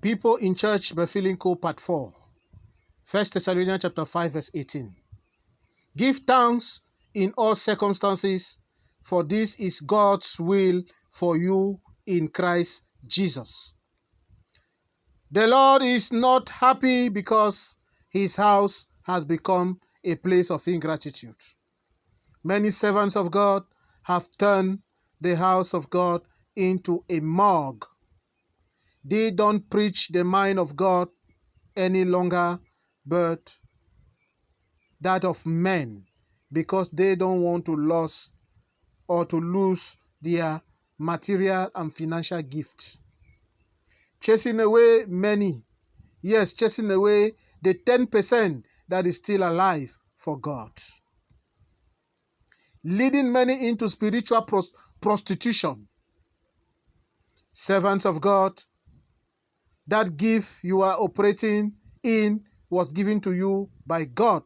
People in church were feeling cold, part 4. 1 Thessalonians chapter 5, verse 18. Give thanks in all circumstances, for this is God's will for you in Christ Jesus. The Lord is not happy because his house has become a place of ingratitude. Many servants of God have turned the house of God into a morgue. They don't preach the mind of God any longer, but that of men, because they don't want to lose their material and financial gifts. Chasing away many, yes, chasing away the 10% that is still alive for God. Leading many into spiritual prostitution. Servants of God, that gift you are operating in was given to you by God.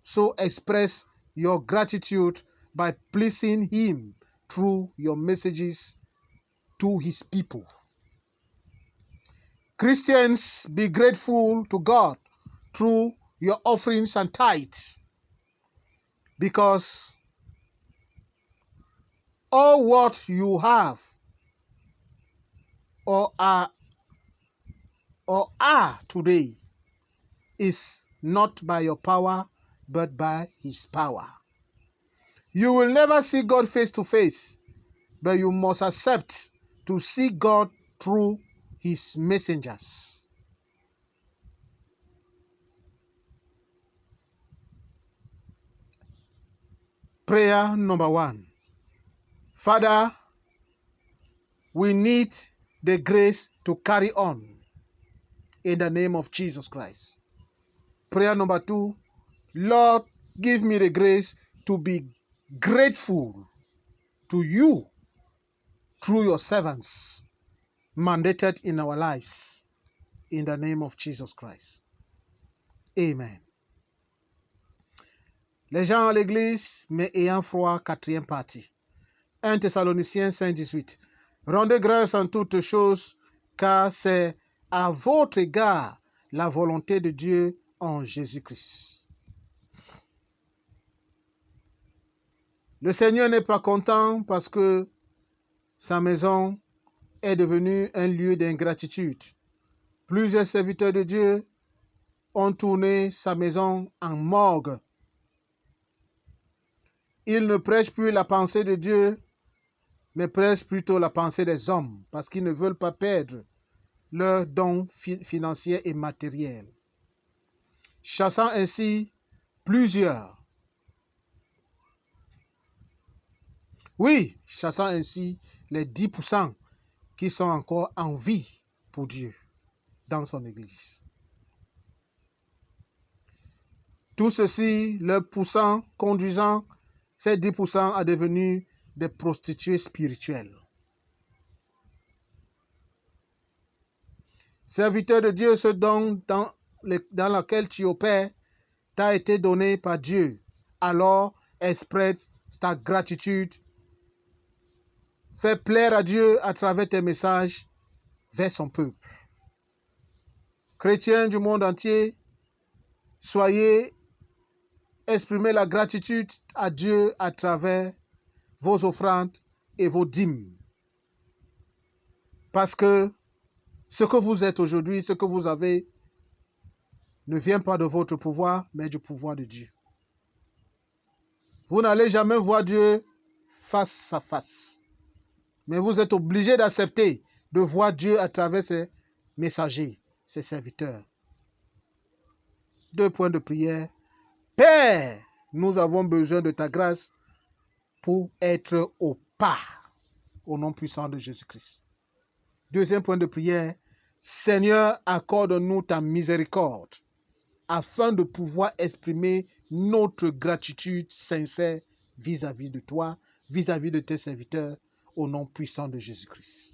So express your gratitude by pleasing him through your messages to his people. Christians, be grateful to God through your offerings and tithes, because all what you have or are today is not by your power, but by his power. You will never see God face to face, but you must accept to see God through his messengers. Prayer number 1. Father, we need the grace to carry on in the name of Jesus Christ. Prayer number 2. Lord, give me the grace to be grateful to you through your servants mandated in our lives, in the name of Jesus Christ. Amen. Les gens à l'église, mais ayant froid, 4e partie. 1 Thessaloniciens 5:18. Rendez grâce en toutes choses, car c'est à votre égard la volonté de Dieu en Jésus-Christ. Le Seigneur n'est pas content parce que sa maison est devenue un lieu d'ingratitude. Plusieurs serviteurs de Dieu ont tourné sa maison en morgue. Ils ne prêchent plus la pensée de Dieu, mais prêchent plutôt la pensée des hommes, parce qu'ils ne veulent pas perdre leurs dons financiers et matériels, chassant ainsi plusieurs. Oui, chassant ainsi les 10% qui sont encore en vie pour Dieu dans son Église. Tout ceci leur poussant, conduisant ces 10% à devenir des prostituées spirituelles. Serviteur de Dieu, ce don dans lequel tu opères t'a été donné par Dieu. Alors, expresse ta gratitude. Fais plaire à Dieu à travers tes messages vers son peuple. Chrétiens du monde entier, exprimez la gratitude à Dieu à travers vos offrandes et vos dîmes. Parce que ce que vous êtes aujourd'hui, ce que vous avez, ne vient pas de votre pouvoir, mais du pouvoir de Dieu. Vous n'allez jamais voir Dieu face à face. Mais vous êtes obligé d'accepter de voir Dieu à travers ses messagers, ses serviteurs. 2 points de prière. Père, nous avons besoin de ta grâce pour être au pas, au nom puissant de Jésus-Christ. 2e point de prière. Seigneur, accorde-nous ta miséricorde afin de pouvoir exprimer notre gratitude sincère vis-à-vis de toi, vis-à-vis de tes serviteurs, au nom puissant de Jésus-Christ.